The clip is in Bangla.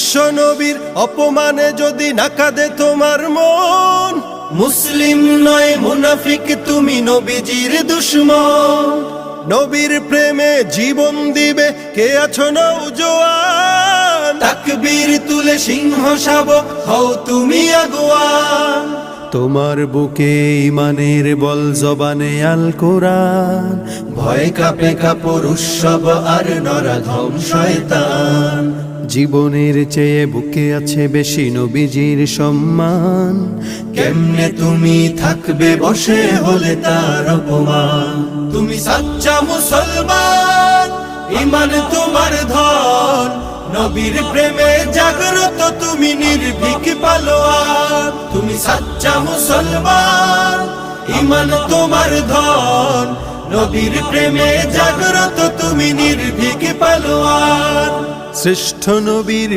বিশ্ব নবীর অপমানে যদি না কাঁদে তোমার মন, মুসলিম নয় মুনাফিক তুমি নবীজির দুশমন। নবীর প্রেমে জীবন দিবে কে আছো নওজোয়ান, তাকবীর তুলে সিংহ শাবক হও তুমি আগুয়ান। তোমার বুকে ইমানের বল জবানে আল কোরআন, ভয় কাঁপে কাপড় উৎসব আর নরাধম শয়তান। জীবনের চেয়ে বুকে আছে বেশি নবীজির সম্মান, কেমনে তুমি থাকবে বসে হলে তার অপমান। তুমি সাচ্চা মুসলমান, ইমান তোমার ধন, নবীর প্রেমে জাগ্রত তুমি নির্ভীক পালোয়ান। তুমি সাচ্চা মুসলমান, ইমান তোমার ধন, নবীর প্রেমে জাগ্রত তুমি নির্ভীক পালোয়ান। শ্রেষ্ঠ নবীর